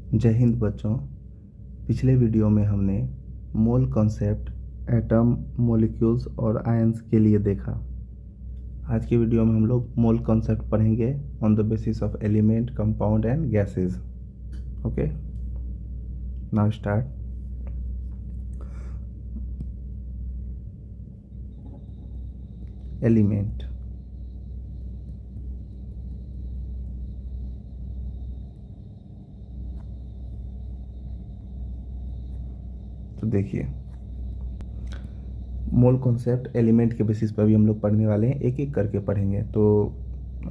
जय हिंद बच्चों। पिछले वीडियो में हमने मोल कॉन्सेप्ट, एटम, मॉलिक्यूल्स और आयंस के लिए देखा। आज के वीडियो में हम लोग मोल कॉन्सेप्ट पढ़ेंगे on the basis of element, compound and gases. Okay, now start. Element. तो देखिए, मोल कॉन्सेप्ट एलिमेंट के बेसिस पर भी हम लोग पढ़ने वाले हैं, एक एक करके पढ़ेंगे। तो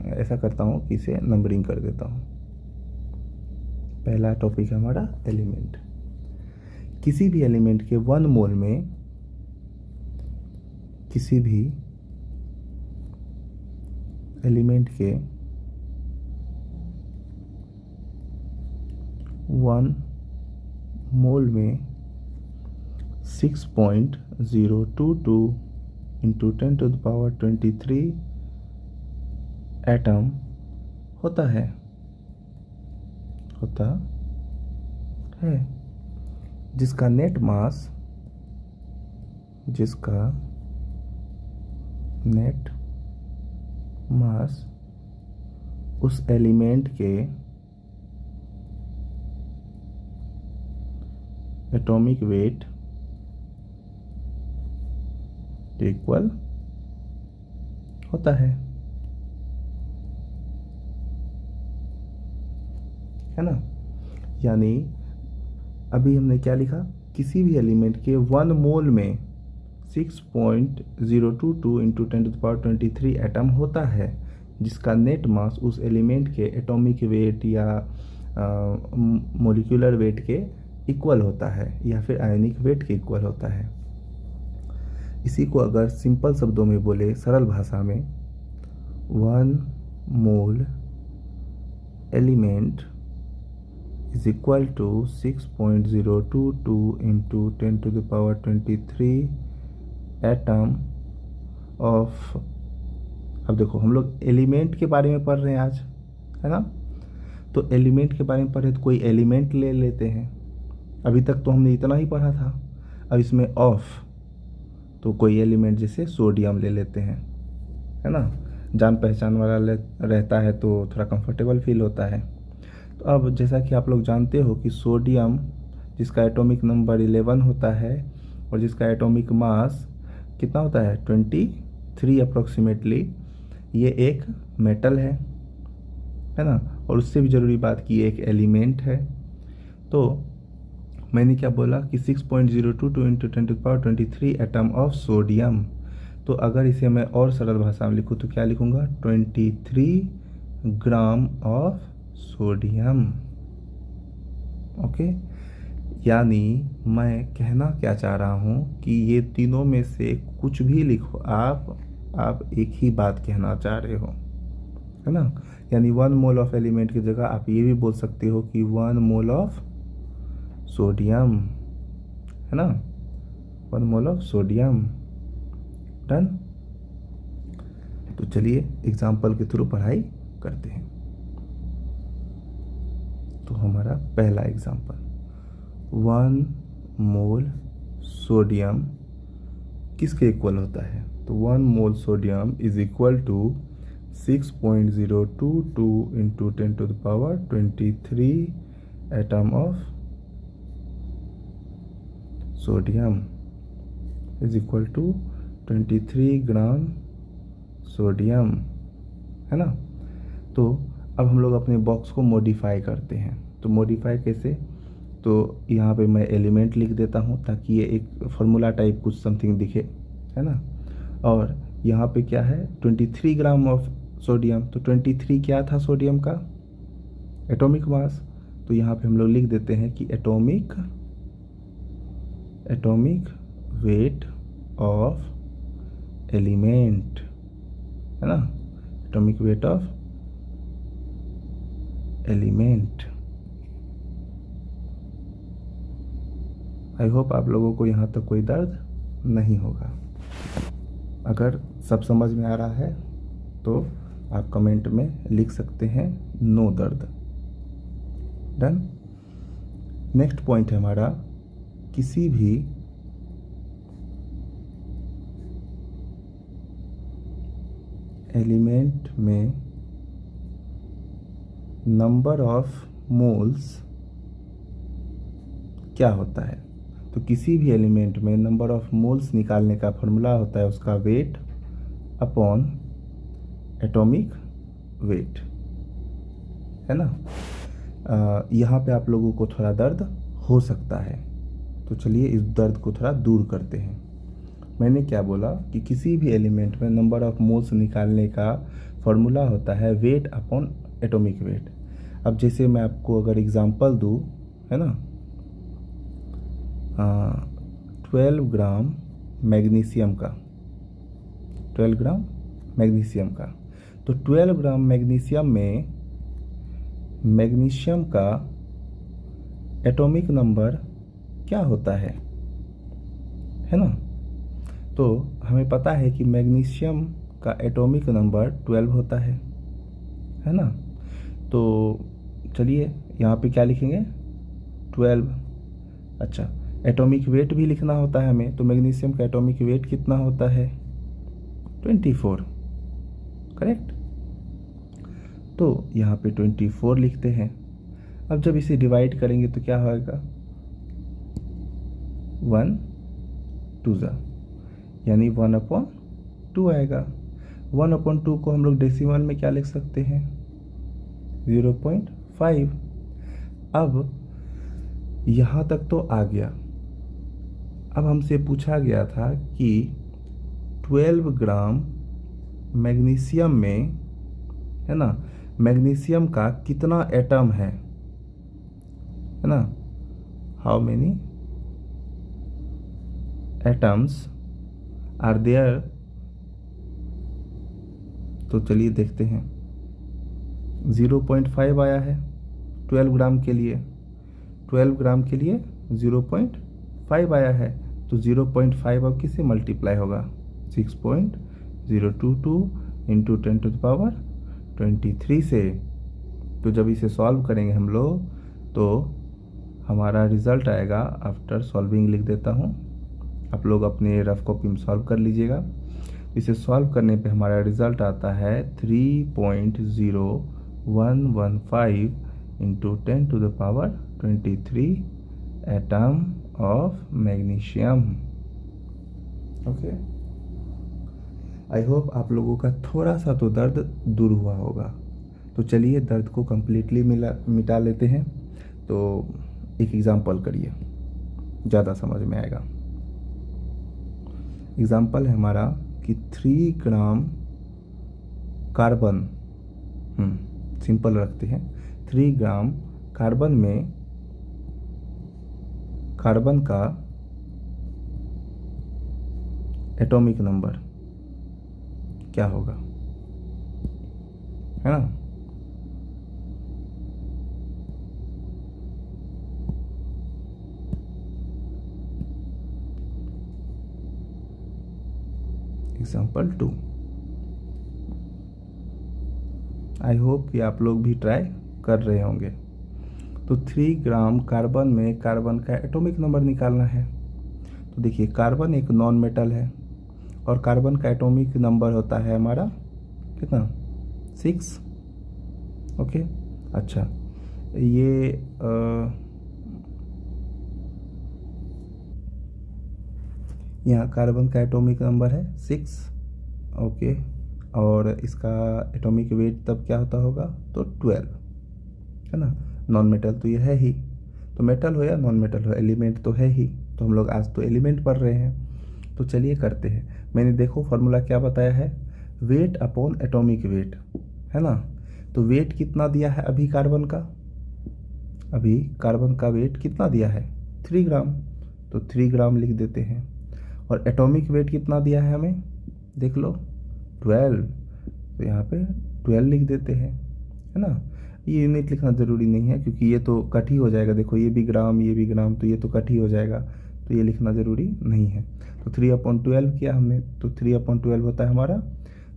ऐसा करता हूँ कि इसे नंबरिंग कर देता हूँ। पहला टॉपिक है हमारा एलिमेंट। किसी भी एलिमेंट के 1 मोल में, किसी भी एलिमेंट के 1 मोल में 6.022 इंटू 10⁻23 एटम होता है जिसका नेट मास उस एलिमेंट के एटॉमिक वेट के इक्वल होता है ना। यानी अभी हमने क्या लिखा, किसी भी एलिमेंट के 1 मोल में 6.022 इंटू 10⁻23 एटम होता है जिसका नेट मास उस एलिमेंट के एटॉमिक वेट या मॉलिक्यूलर वेट के इक्वल होता है या फिर आयनिक वेट के इक्वल होता है। इसी को अगर सिंपल शब्दों में बोले, सरल भाषा में, 1 mole element is equal to 6.022 into 10⁻23 atom of. अब देखो, हम लोग एलिमेंट के बारे में पढ़ रहे हैं आज, है ना। तो एलिमेंट के बारे में पढ़े तो कोई एलिमेंट ले लेते हैं। अभी तक तो हमने इतना ही पढ़ा था। अब इसमें ऑफ, तो कोई एलिमेंट जैसे सोडियम ले लेते हैं, है ना। जान पहचान वाला रहता है तो थोड़ा कंफर्टेबल फील होता है। तो अब जैसा कि आप लोग जानते हो कि सोडियम, जिसका एटॉमिक नंबर 11 होता है और जिसका एटॉमिक मास कितना होता है, 23 अप्रोक्सीमेटली, ये एक मेटल है ना। और उससे भी ज़रूरी बात कि ये एक एलिमेंट है। तो मैंने क्या बोला कि 6.022 इंटू 10⁻23 एटम ऑफ सोडियम। तो अगर इसे मैं और सरल भाषा में लिखूँ तो क्या लिखूँगा, 23 ग्राम ऑफ सोडियम। ओके, यानी मैं कहना क्या चाह रहा हूँ कि ये तीनों में से कुछ भी लिखो, आप एक ही बात कहना चाह रहे हो, है ना। यानी 1 मोल ऑफ एलिमेंट की जगह आप ये भी बोल सकते हो कि 1 मोल ऑफ सोडियम, है ना, 1 मोल ऑफ सोडियम। डन। तो चलिए एग्जाम्पल के थ्रू पढ़ाई करते हैं। तो हमारा पहला एग्जाम्पल, 1 मोल सोडियम किसके इक्वल होता है। तो 1 mole sodium is equal to 6.022 into 10⁻23 atom of sodium is equal to 23 gram sodium, है ना। तो अब हम लोग अपने बॉक्स को मॉडिफाई करते हैं। तो मॉडिफाई कैसे, तो यहाँ पे मैं एलिमेंट लिख देता हूँ ताकि ये एक फार्मूला टाइप कुछ समथिंग दिखे, है ना। और यहाँ पे क्या है, 23 ग्राम ऑफ सोडियम। तो 23 क्या था सोडियम का एटॉमिक मास। तो यहाँ पे हम लोग लिख देते हैं कि एटॉमिक वेट ऑफ एलिमेंट, है ना, atomic weight of element. I hope आप लोगों को यहाँ तक कोई दर्द नहीं होगा। अगर सब समझ में आ रहा है तो आप कमेंट में लिख सकते हैं नो दर्द। डन। नेक्स्ट पॉइंट है हमारा, किसी भी एलिमेंट में नंबर ऑफ मोल्स क्या होता है। तो किसी भी एलिमेंट में नंबर ऑफ मोल्स निकालने का फॉर्मूला होता है उसका वेट अपॉन एटॉमिक वेट, है ना। यहाँ पे आप लोगों को थोड़ा दर्द हो सकता है, तो चलिए इस दर्द को थोड़ा दूर करते हैं। मैंने क्या बोला कि किसी भी एलिमेंट में नंबर ऑफ मोल्स निकालने का फॉर्मूला होता है वेट अपॉन एटॉमिक वेट। अब जैसे मैं आपको अगर एग्जांपल दूँ, है ना, 12 ग्राम मैग्नीशियम का, 12 ग्राम मैग्नीशियम का, तो 12 ग्राम मैग्नीशियम में मैग्नीशियम का एटॉमिक नंबर क्या होता है ना। तो हमें पता है कि मैग्नीशियम का एटॉमिक नंबर 12 होता है ना। तो चलिए यहाँ पे क्या लिखेंगे, 12। अच्छा, एटॉमिक वेट भी लिखना होता है हमें, तो मैग्नीशियम का एटॉमिक वेट कितना होता है, 24, करेक्ट। तो यहाँ पे 24 लिखते हैं। अब जब इसे डिवाइड करेंगे तो क्या होगा, 1 2 यानी 1/2 आएगा। 1/2 को हम लोग डेसिमल में क्या लिख सकते हैं, 0.5। अब यहाँ तक तो आ गया। अब हमसे पूछा गया था कि 12 ग्राम मैग्नीशियम में, है ना, मैग्नीशियम का कितना एटम है ना, how many atoms are there. तो चलिए देखते हैं, 0.5 आया है 12 ग्राम के लिए, 12 ग्राम के लिए 0.5 आया है। तो 0.5 अब किससे मल्टीप्लाई होगा, 6.022 इंटू 10⁻23 से। तो जब इसे सॉल्व करेंगे हम लोग तो हमारा रिजल्ट आएगा, आफ्टर सॉल्विंग लिख देता हूँ, आप लोग अपने रफ कॉपी में सॉल्व कर लीजिएगा। इसे सॉल्व करने पे हमारा रिजल्ट आता है 3.0115 into 10⁻23 atom of magnesium. Okay, I hope आप लोगों का थोड़ा सा तो दर्द दूर हुआ होगा। तो चलिए दर्द को कम्प्लीटली मिटा लेते हैं। तो एक एग्जांपल करिए, ज़्यादा समझ में आएगा। एग्जांपल है हमारा कि 3 ग्राम कार्बन, सिंपल रखते हैं, 3 ग्राम कार्बन में कार्बन का एटॉमिक नंबर क्या होगा, है ना। एग्जाम्पल 2। आई होप कि आप लोग भी ट्राई कर रहे होंगे। तो 3 ग्राम कार्बन में कार्बन का एटॉमिक नंबर निकालना है। तो देखिए, कार्बन एक नॉन मेटल है और कार्बन का एटॉमिक नंबर होता है हमारा कितना, 6। ओके, अच्छा, ये यहाँ कार्बन का एटॉमिक नंबर है 6। ओके, और इसका एटॉमिक वेट तब क्या होता होगा, तो 12, है ना। नॉन मेटल तो ये है ही, तो मेटल हो या नॉन मेटल हो, एलिमेंट तो है ही। तो हम लोग आज तो एलिमेंट पढ़ रहे हैं, तो चलिए करते हैं। मैंने देखो फॉर्मूला क्या बताया है, वेट अपॉन एटॉमिक वेट, है ना। तो वेट कितना दिया है अभी कार्बन का, अभी कार्बन का वेट कितना दिया है, 3 ग्राम, तो 3 ग्राम लिख देते हैं। और एटॉमिक वेट कितना दिया है हमें, देख लो, 12, तो यहाँ पे 12 लिख देते हैं, है ना। ये यूनिट लिखना ज़रूरी नहीं है क्योंकि ये तो कट ही हो जाएगा। देखो, ये भी ग्राम ये भी ग्राम, तो ये तो कट ही हो जाएगा, तो ये लिखना ज़रूरी नहीं है। तो 3/12 किया हमने, तो 3/12 होता है हमारा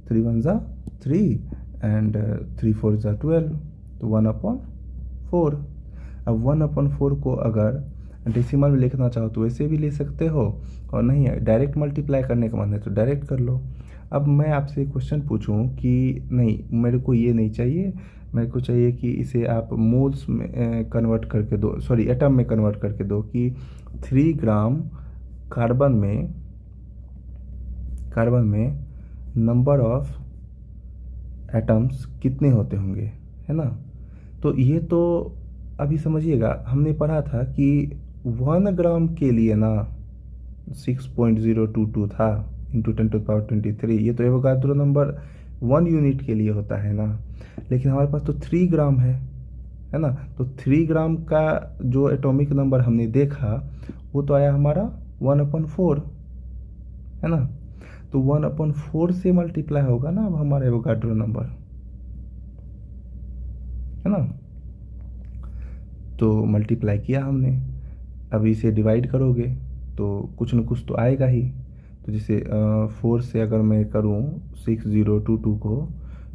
3 1 3 एंड 3 4 12, तो 1/4। अब 1/4 को अगर डेसिमल में लिखना चाहो तो वैसे भी ले सकते हो, और नहीं है डायरेक्ट मल्टीप्लाई करने का मन है तो डायरेक्ट कर लो। अब मैं आपसे क्वेश्चन पूछूं कि नहीं, मेरे को ये नहीं चाहिए, मेरे को चाहिए कि इसे आप मोल्स में कन्वर्ट करके दो, सॉरी एटम में कन्वर्ट करके दो, कि 3 ग्राम कार्बन में नंबर ऑफ एटम्स कितने होते होंगे, है ना। तो ये तो अभी समझिएगा, हमने पढ़ा था कि 1 ग्राम के लिए ना 6.022 था इंटू 10⁻23। ये तो एवोगाड्रो नंबर 1 यूनिट के लिए होता है ना, लेकिन हमारे पास तो 3 ग्राम है ना। तो 3 ग्राम का जो एटॉमिक नंबर हमने देखा वो तो आया हमारा 1/4, है ना। तो 1/4 से मल्टीप्लाई होगा ना अब हमारा एवोगाड्रो नंबर, है ना। तो मल्टीप्लाई किया हमने, अब इसे डिवाइड करोगे तो कुछ न कुछ तो आएगा ही। तो जैसे 4 से अगर मैं करूँ 6022 को,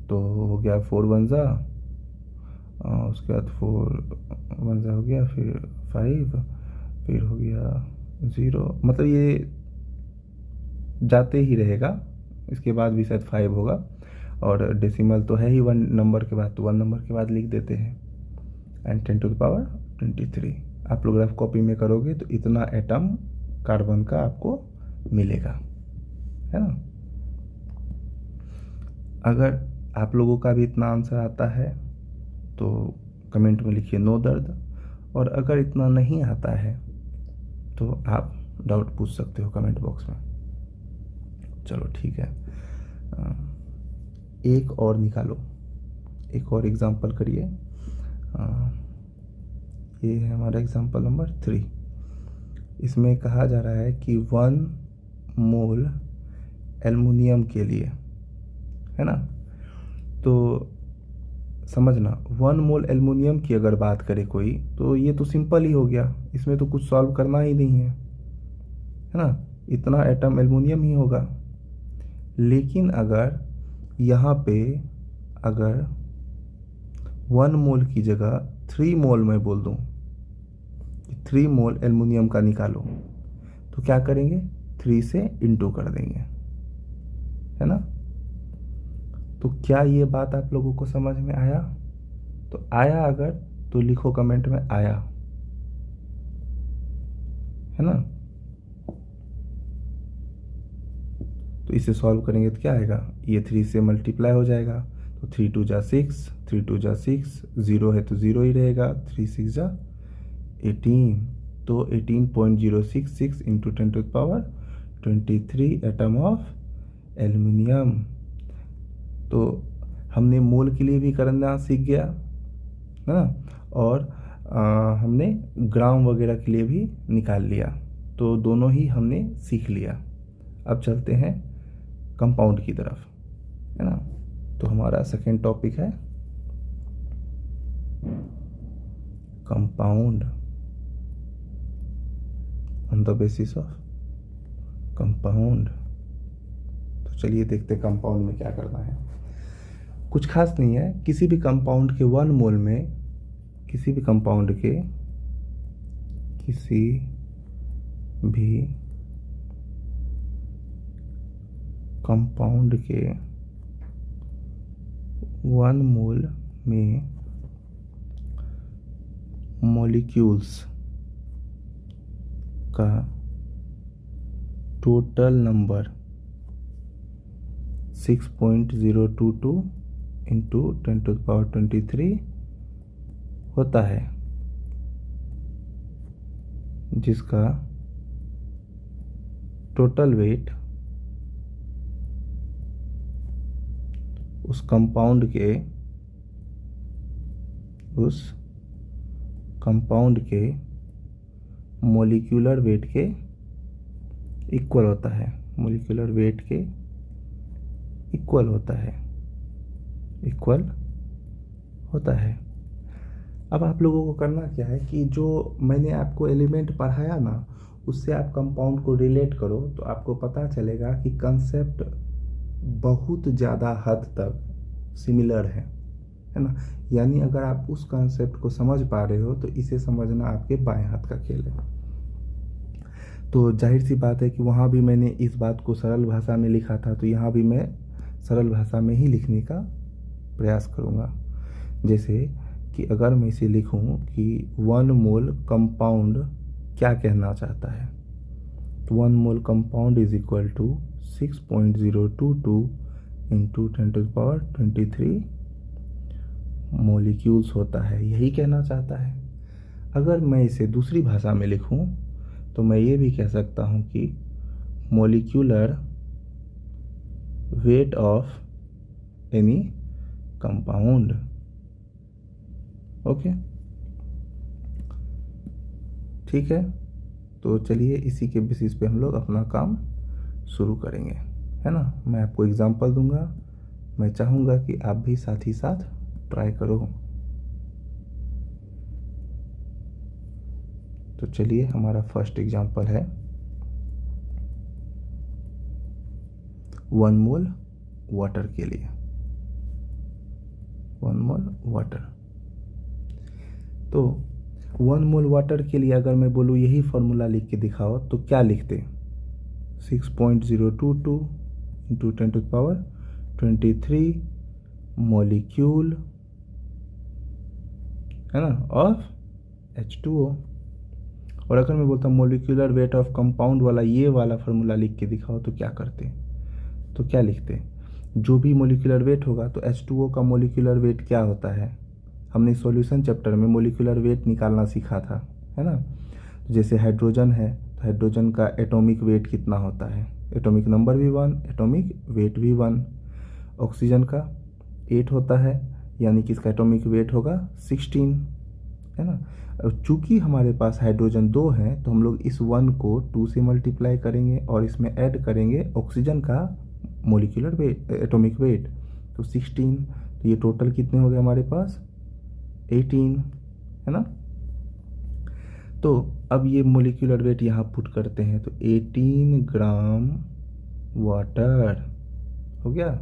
तो हो गया 4 1 जा, उसके बाद 4 1 जा हो गया, फिर 5, फिर हो गया 0, मतलब ये जाते ही रहेगा, इसके बाद भी शायद 5 होगा, और डेसिमल तो है ही 1 नंबर के बाद, तो 1 नंबर के बाद लिख देते हैं, एंड 10⁻23। आप लोग रफ कॉपी में करोगे तो इतना एटम कार्बन का आपको मिलेगा, है ना। अगर आप लोगों का भी इतना आंसर आता है तो कमेंट में लिखिए नो दर्द, और अगर इतना नहीं आता है तो आप डाउट पूछ सकते हो कमेंट बॉक्स में। चलो ठीक है, एक और निकालो, एक और एग्जाम्पल करिए। ये है हमारा एग्जाम्पल नंबर 3। इसमें कहा जा रहा है कि 1 मोल एल्युमिनियम के लिए, है ना। तो समझना, 1 मोल एल्युमिनियम की अगर बात करे कोई, तो ये तो सिंपल ही हो गया, इसमें तो कुछ सॉल्व करना ही नहीं है ना। इतना एटम एल्युमिनियम ही होगा। लेकिन अगर यहाँ पे अगर 1 मोल की जगह 3 मोल मैं बोल दूँ, 3 मोल एल्युमिनियम का निकालो, तो क्या करेंगे, 3 से इंटू कर देंगे, है ना। तो क्या ये बात आप लोगों को समझ में आया? तो आया अगर तो लिखो कमेंट में आया, है ना। तो इसे सॉल्व करेंगे तो क्या आएगा, ये 3 से मल्टीप्लाई हो जाएगा, तो 3 2 जा 6, 3 2 जा 6, 0 है तो 0 ही रहेगा, 3 6 जा 18, तो 18.066 इंटू 10⁻23 एटम ऑफ एल्युमिनियम। तो हमने मोल के लिए भी करना सीख गया, है ना, और हमने ग्राम वगैरह के लिए भी निकाल लिया, तो दोनों ही हमने सीख लिया। अब चलते हैं कंपाउंड की तरफ, है ना। तो हमारा सेकेंड टॉपिक है compound, on the basis of compound. तो चलिए देखते हैं कंपाउंड में क्या करना है। कुछ खास नहीं है, किसी भी कंपाउंड के 1 मोल में, किसी भी कंपाउंड के 1 मोल में मॉलिक्यूल्स का टोटल नंबर 6.022 इंटू 10⁻23 होता है, जिसका टोटल वेट उस कंपाउंड के मॉलिक्यूलर वेट के इक्वल होता है, मॉलिक्यूलर वेट के इक्वल होता है। अब आप लोगों को करना क्या है कि जो मैंने आपको एलिमेंट पढ़ाया ना, उससे आप कंपाउंड को रिलेट करो, तो आपको पता चलेगा कि कंसेप्ट बहुत ज़्यादा हद तक सिमिलर है, है ना। यानी अगर आप उस कॉन्सेप्ट को समझ पा रहे हो तो इसे समझना आपके बाएं हाथ का खेल है। तो जाहिर सी बात है कि वहाँ भी मैंने इस बात को सरल भाषा में लिखा था, तो यहाँ भी मैं सरल भाषा में ही लिखने का प्रयास करूँगा। जैसे कि अगर मैं इसे लिखूँ कि 1 मोल कंपाउंड क्या कहना चाहता है, तो 1 mole compound is equal to 6.022 into 10⁻23 molecules होता है, यही कहना चाहता है। अगर मैं इसे दूसरी भाषा में लिखूं तो मैं ये भी कह सकता हूं कि molecular weight of any compound. Okay, ठीक है। तो चलिए इसी के बेसिस पे हम लोग अपना काम शुरू करेंगे, है ना। मैं आपको एग्जांपल दूंगा, मैं चाहूँगा कि आप भी साथ ही साथ ट्राई करो। तो चलिए हमारा फर्स्ट एग्जांपल है 1 मोल वाटर के लिए। 1 मोल वाटर, तो 1 मोल वाटर के लिए अगर मैं बोलूँ यही फॉर्मूला लिख के दिखाओ तो क्या लिखते? 6.022 इंटू 10⁻23 मॉलिक्यूल, है ना, ऑफ H2O। और अगर मैं बोलता मोलिकुलर वेट ऑफ कंपाउंड वाला ये वाला फार्मूला लिख के दिखाओ तो क्या करते? तो क्या लिखते? जो भी मोलिकुलर वेट होगा तो H2O का मोलिकुलर वेट क्या होता है, हमने सॉल्यूशन चैप्टर में मोलिकुलर वेट निकालना सीखा था, है ना। तो जैसे हाइड्रोजन है तो हाइड्रोजन का एटॉमिक वेट कितना होता है, एटॉमिक नंबर भी 1, एटॉमिक वेट भी 1। ऑक्सीजन का 8 होता है, यानी कि इसका एटॉमिक वेट होगा 16, है ना। चूंकि हमारे पास हाइड्रोजन 2 है तो हम लोग इस 1 को 2 से मल्टीप्लाई करेंगे और इसमें ऐड करेंगे ऑक्सीजन का मोलिकुलर वेट, एटॉमिक वेट, तो 16। तो ये टोटल कितने हो गए हमारे पास? 18, है ना। तो अब ये मोलिकुलर वेट यहाँ पुट करते हैं तो 18 ग्राम वाटर हो गया,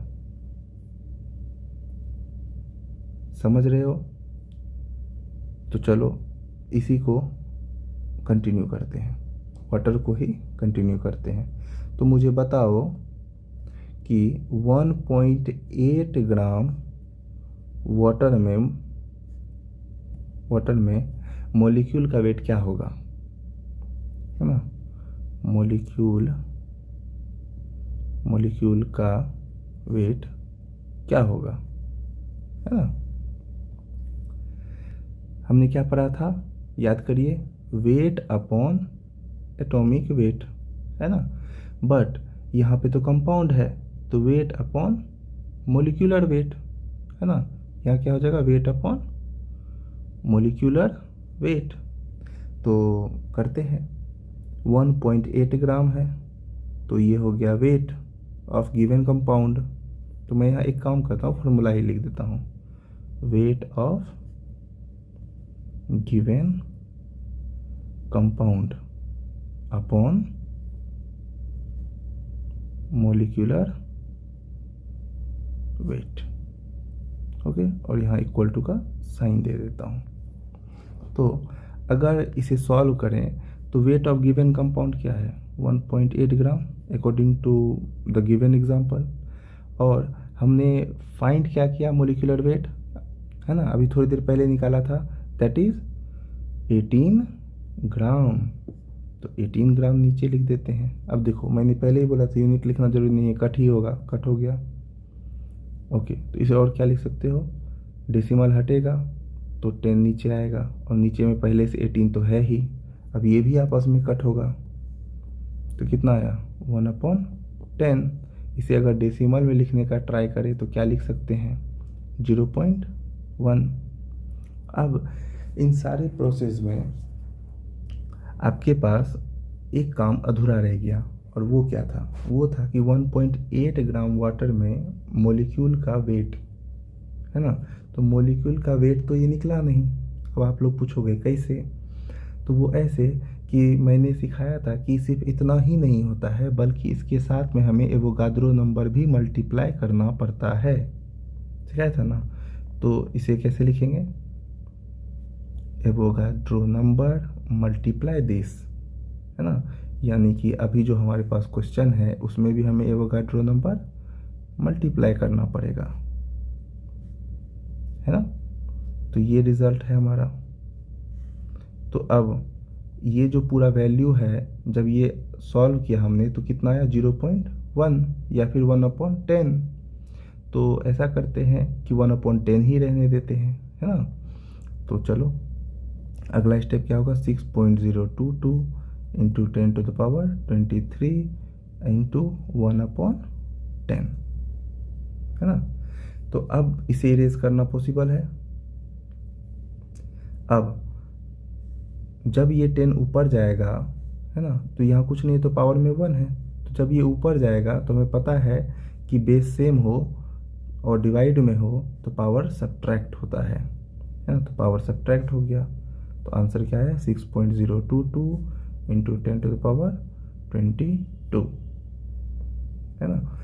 समझ रहे हो। तो चलो इसी को कंटिन्यू करते हैं, वाटर को ही कंटिन्यू करते हैं। तो मुझे बताओ कि 1.8 ग्राम वाटर में मॉलिक्यूल का वेट क्या होगा, है ना। मॉलिक्यूल का वेट क्या होगा, है ना। हमने क्या पढ़ा था, याद करिए, वेट अपॉन एटॉमिक वेट, है ना। बट यहाँ पे तो कंपाउंड है तो वेट अपॉन मोलिकुलर वेट, है ना। यहाँ क्या हो जाएगा, वेट अपॉन मोलिकुलर वेट। तो करते हैं, 1.8 ग्राम है तो ये हो गया वेट ऑफ गिवन कंपाउंड। तो मैं यहाँ एक काम करता हूँ, फॉर्मूला ही लिख देता हूँ, wait of given compound upon molecular wait. Okay, और यहाँ इक्वल टू का साइन दे देता हूँ। तो अगर इसे सॉल्व करें तो वेट ऑफ गिवन कंपाउंड क्या है, 1.8 gram according to the given example. और हमने फाइंड क्या किया, मोलिकुलर वेट, है ना, अभी थोड़ी देर पहले निकाला था, दैट इज 18 ग्राम। तो 18 ग्राम नीचे लिख देते हैं। अब देखो मैंने पहले ही बोला था यूनिट लिखना जरूरी नहीं है, कट ही होगा, कट हो गया। ओके, तो इसे और क्या लिख सकते हो, डेसिमल हटेगा तो 10 नीचे आएगा और नीचे में पहले से 18 तो है ही, अब ये भी आपस में कट होगा तो कितना आया, 1/10। इसे अगर डेसिमल में लिखने का ट्राई करें तो क्या लिख सकते हैं, 0.1। अब इन सारे प्रोसेस में आपके पास एक काम अधूरा रह गया, और वो क्या था, वो था कि 1.8 ग्राम वाटर में मोलिक्यूल का वेट, है ना। तो मोलिक्यूल का वेट तो ये निकला नहीं। अब आप लोग पूछोगे कैसे, तो वो ऐसे कि मैंने सिखाया था कि सिर्फ इतना ही नहीं होता है बल्कि इसके साथ में हमें एवोगाद्रो नंबर भी मल्टीप्लाई करना पड़ता है, सिखाया था ना। तो इसे कैसे लिखेंगे, एवोगाड्रो नंबर मल्टीप्लाई दिस, है ना। यानी कि अभी जो हमारे पास क्वेश्चन है उसमें भी हमें एवोगाड्रो नंबर मल्टीप्लाई करना पड़ेगा, है ना। तो ये रिजल्ट है हमारा। तो अब ये जो पूरा वैल्यू है, जब ये सॉल्व किया हमने तो कितना आया 0.1 या फिर 1/10। तो ऐसा करते हैं कि 1/10 ही रहने देते हैं, है ना। तो चलो अगला स्टेप क्या होगा, 6.022 इंटू 10⁻23 इंटू 1/10, है ना। तो अब इसे इरेज करना पॉसिबल है। अब जब ये 10 ऊपर जाएगा, है ना, तो यहाँ कुछ नहीं तो पावर में 1 है। तो जब ये ऊपर जाएगा तो हमें पता है कि बेस सेम हो और डिवाइड में हो तो पावर सब्ट्रैक्ट होता है ना। तो पावर सब्ट्रैक्ट हो गया। तो आंसर क्या है, 6.022 इंटू 10⁻22, है ना।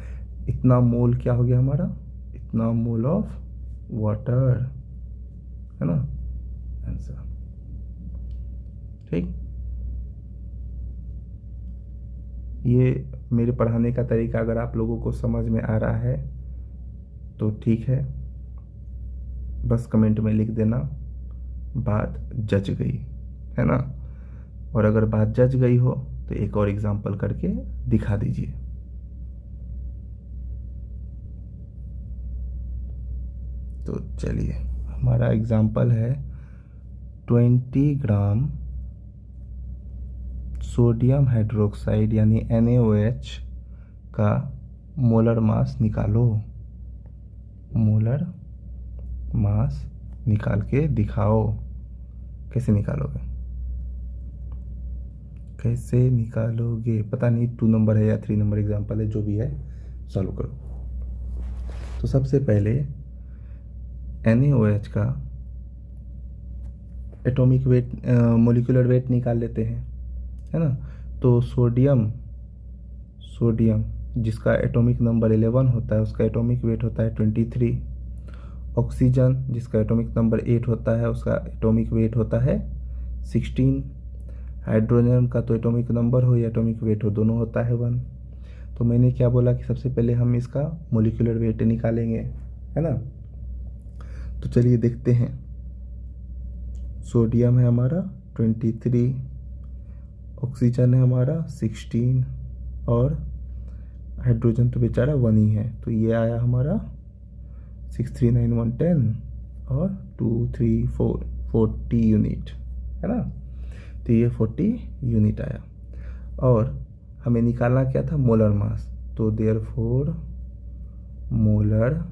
इतना मोल क्या हो गया हमारा, इतना मोल ऑफ वाटर, है ना आंसर। ठीक, ये मेरे पढ़ाने का तरीका अगर आप लोगों को समझ में आ रहा है तो ठीक है, बस कमेंट में लिख देना बात जच गई, है ना। और अगर बात जच गई हो तो एक और एग्जांपल करके दिखा दीजिए। तो चलिए हमारा एग्जांपल है 20 ग्राम सोडियम हाइड्रोक्साइड यानी NaOH का मोलर मास निकालो। मोलर मास निकाल के दिखाओ। कैसे निकालोगे, कैसे निकालोगे पता नहीं, 2 नंबर है या 3 नंबर एग्जांपल है, जो भी है सॉल्व करो। तो सबसे पहले NaOH का एटॉमिक वेट, मोलिकुलर वेट निकाल लेते हैं, है ना। तो सोडियम जिसका एटॉमिक नंबर 11 होता है उसका एटॉमिक वेट होता है 23। ऑक्सीजन जिसका एटॉमिक नंबर 8 होता है उसका एटॉमिक वेट होता है 16। हाइड्रोजन का तो एटॉमिक नंबर हो या एटॉमिक वेट हो दोनों होता है 1। तो मैंने क्या बोला कि सबसे पहले हम इसका मोलिकुलर वेट निकालेंगे, है ना। तो चलिए देखते हैं। सोडियम है हमारा 23, ऑक्सीजन है हमारा 16 और हाइड्रोजन तो बेचारा 1 ही है। तो ये आया हमारा 6, 3, 9, 1, 10 और 2, 3, 4 40 यूनिट, है ना। तो ये 40 यूनिट आया। और हमें निकालना क्या था, मोलर मास। तो therefore molar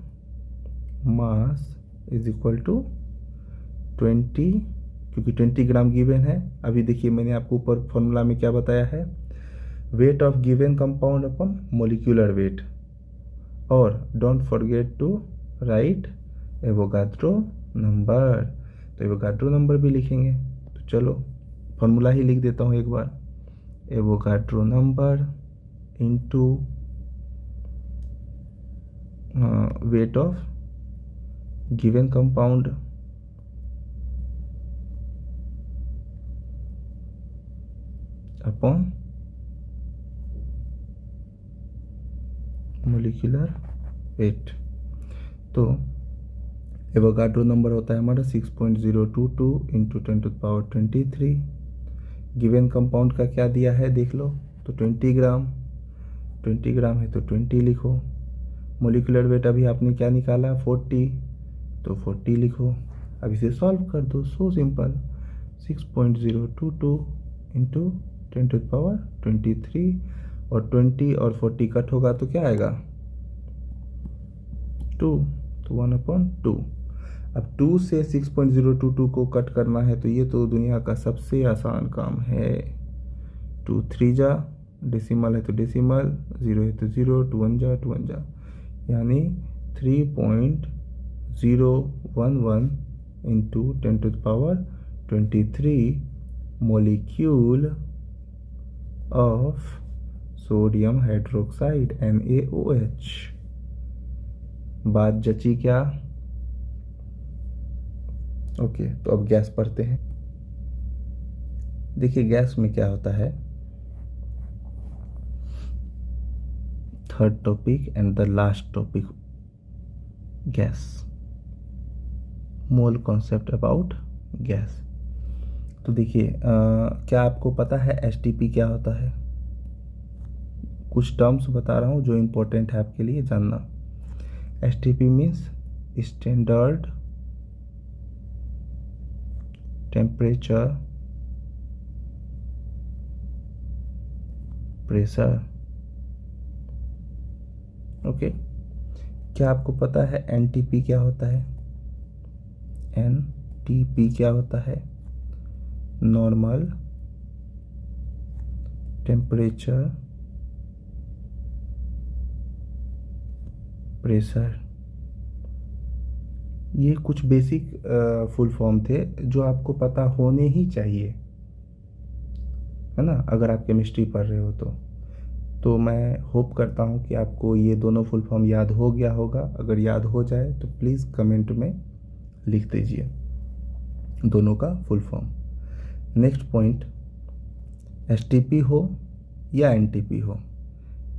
mass is equal to 20, क्योंकि 20 ग्राम गिवन है। अभी देखिए मैंने आपको ऊपर फॉर्मूला में क्या बताया है, weight of given compound upon molecular weight. और don't forget to write Avogadro number. तो एवोगाड्रो नंबर भी लिखेंगे। तो चलो फॉर्मूला ही लिख देता हूँ एक बार, Avogadro number into weight of given compound upon molecular weight. तो एवोगाड्रो नंबर होता है हमारा 6.022 इंटू 10⁻23। गिवन कंपाउंड का क्या दिया है देख लो, तो 20 ग्राम है तो 20 लिखो। मोलिकुलर वेट अभी आपने क्या निकाला 40, तो 40 लिखो। अब इसे सॉल्व कर दो, सो सिंपल। 6.022 इंटू 10⁻23 और 20 और 40 कट होगा तो क्या आएगा 2, तो 1/2। अब 2 से 6.022 को कट करना है तो ये तो दुनिया का सबसे आसान काम है। 2 3 जा, डेसिमल है तो डेसिमल, 0 है तो 0, 2 1 जा 2 1 जा, यानी 3.011 into 10⁻23 molecule of sodium hydroxide NaOH। बात जची क्या, ओके, तो अब गैस पढ़ते हैं। देखिए गैस में क्या होता है, third topic and the last topic, gas, mole concept about gas. तो देखिए क्या आपको पता है एसटीपी क्या होता है? कुछ टर्म्स बता रहा हूँ जो इम्पोर्टेंट है आपके लिए जानना। STP means standard temperature pressure. Okay, क्या आपको पता है एनटीपी क्या होता है? एनटीपी क्या होता है? Normal temperature pressure. ये कुछ बेसिक फुल फॉर्म थे जो आपको पता होने ही चाहिए, है ना, अगर आप केमिस्ट्री पढ़ रहे हो तो मैं होप करता हूँ कि आपको ये दोनों फुल फॉर्म याद हो गया होगा। अगर याद हो जाए तो प्लीज़ कमेंट में लिख दीजिए दोनों का full form. Next point, STP हो या एनटीपी हो,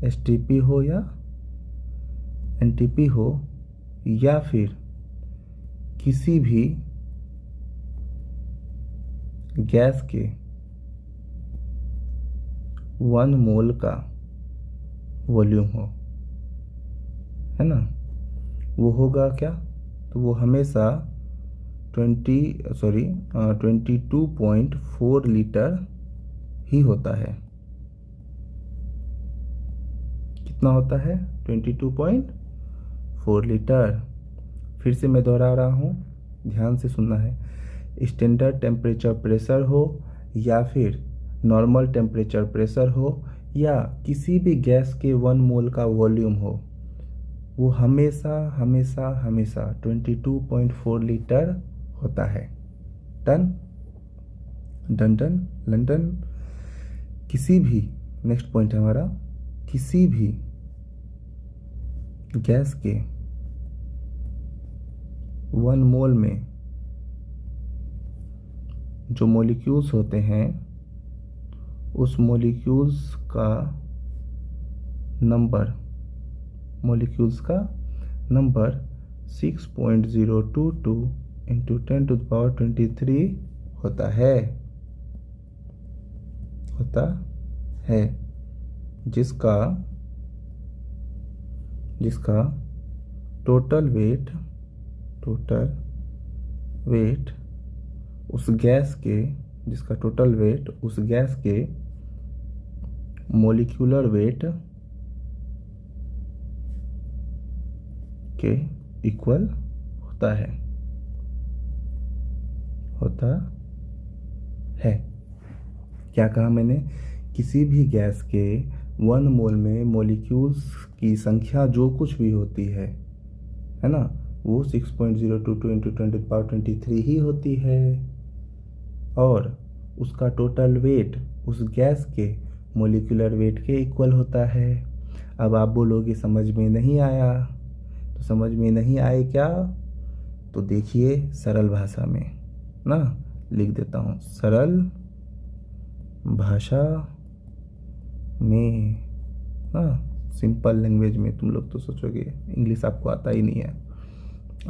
एसटीपी हो या एनटीपी हो, या फिर किसी भी गैस के 1 मोल का वॉल्यूम हो, है ना, वो होगा क्या? तो वो हमेशा 22.4 लीटर ही होता है। कितना होता है? 22.4 लीटर। फिर से मैं दोहरा रहा हूँ, ध्यान से सुनना है। स्टैंडर्ड टेम्परेचर प्रेशर हो या फिर नॉर्मल टेम्परेचर प्रेशर हो या किसी भी गैस के 1 मोल का वॉल्यूम हो, वो हमेशा हमेशा हमेशा 22.4 लीटर होता है। Done done done London. किसी भी, नेक्स्ट पॉइंट है हमारा, किसी भी गैस के 1 मोल में जो मॉलिक्यूल्स होते हैं उस मॉलिक्यूल्स का नंबर 6.022 इंटू 10⁻23 होता है, जिसका टोटल वेट उस गैस के, जिसका टोटल वेट उस गैस के मॉलिक्यूलर वेट के इक्वल होता है। क्या कहा मैंने? किसी भी गैस के 1 मोल में मॉलिक्यूल्स की संख्या जो कुछ भी होती है ना, वो 6.022 इंटू 10⁻23 ही होती है, और उसका टोटल वेट उस गैस के मॉलिक्यूलर वेट के इक्वल होता है। अब आप बोलोगे समझ में नहीं आया, तो समझ में नहीं आए क्या? तो देखिए सरल भाषा में ना लिख देता हूँ, सरल भाषा में ना, सिंपल लैंग्वेज में। तुम लोग तो सोचोगे इंग्लिश आपको आता ही नहीं है,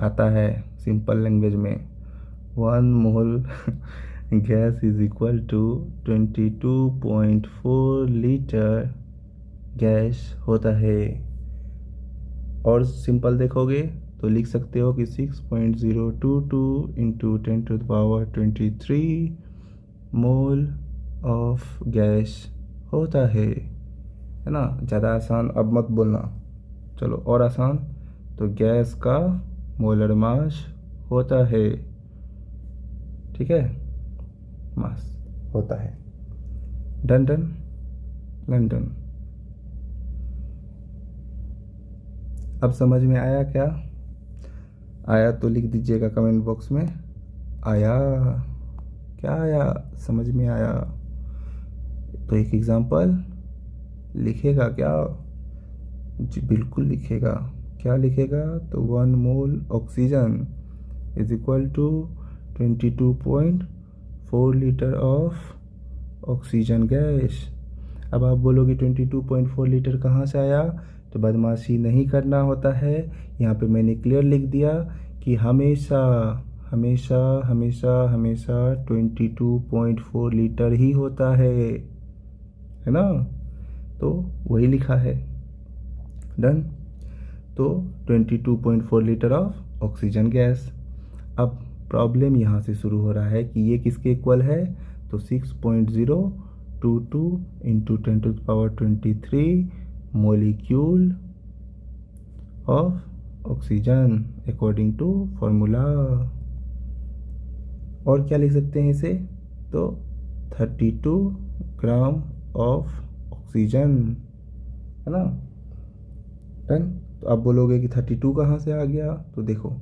आता है सिंपल लैंग्वेज में। 1 mole gas is equal to 22.4 litre gas होता है। और सिंपल देखोगे तो लिख सकते हो कि 6.022 इंटू 10⁻23 मोल ऑफ गैस होता है ना। ज़्यादा आसान अब मत बोलना, चलो और आसान, तो गैस का मोलर मास होता है, ठीक है, मास होता है। Done done London. अब समझ में आया क्या? आया तो लिख दीजिएगा कमेंट बॉक्स में, आया, क्या आया, समझ में आया। तो एक एग्जांपल लिखेगा क्या? जी बिल्कुल लिखेगा। क्या लिखेगा? तो 1 mole oxygen is equal to 22.4 litre of oxygen gas. अब आप बोलोगे 22.4 लीटर कहाँ से आया, तो बदमाशी नहीं करना होता है। यहाँ पे मैंने क्लियर लिख दिया कि हमेशा हमेशा हमेशा हमेशा 22.4 लीटर ही होता है ना, तो वही लिखा है। डन। तो 22.4 लीटर ऑफ ऑक्सीजन गैस। अब प्रॉब्लम यहाँ से शुरू हो रहा है कि ये किसके इक्वल है, तो 6.022 into 10⁻23 molecule of oxygen according to formula. और क्या लिख सकते हैं इसे, तो 32 ग्राम ऑफ ऑक्सीजन, है ना। डन। तो आप बोलोगे कि 32 कहाँ से आ गया, तो देखो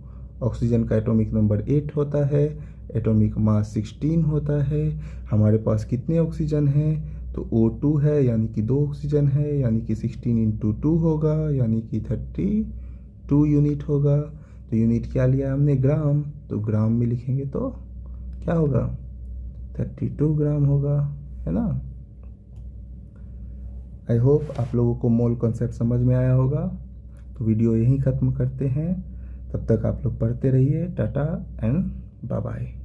ऑक्सीजन का एटॉमिक नंबर 8 होता है, एटॉमिक मास 16 होता है। हमारे पास कितने ऑक्सीजन हैं, तो O2 है यानी कि 2 ऑक्सीजन है, यानी कि 16 इंटू 2 होगा, यानी कि 32 यूनिट होगा। तो यूनिट क्या लिया हमने, ग्राम, तो ग्राम में लिखेंगे तो क्या होगा, 32 ग्राम होगा, है ना। आई होप आप लोगों को मोल कॉन्सेप्ट समझ में आया होगा। तो वीडियो यहीं ख़त्म करते हैं, तब तक आप लोग पढ़ते रहिए। Tata and bye bye.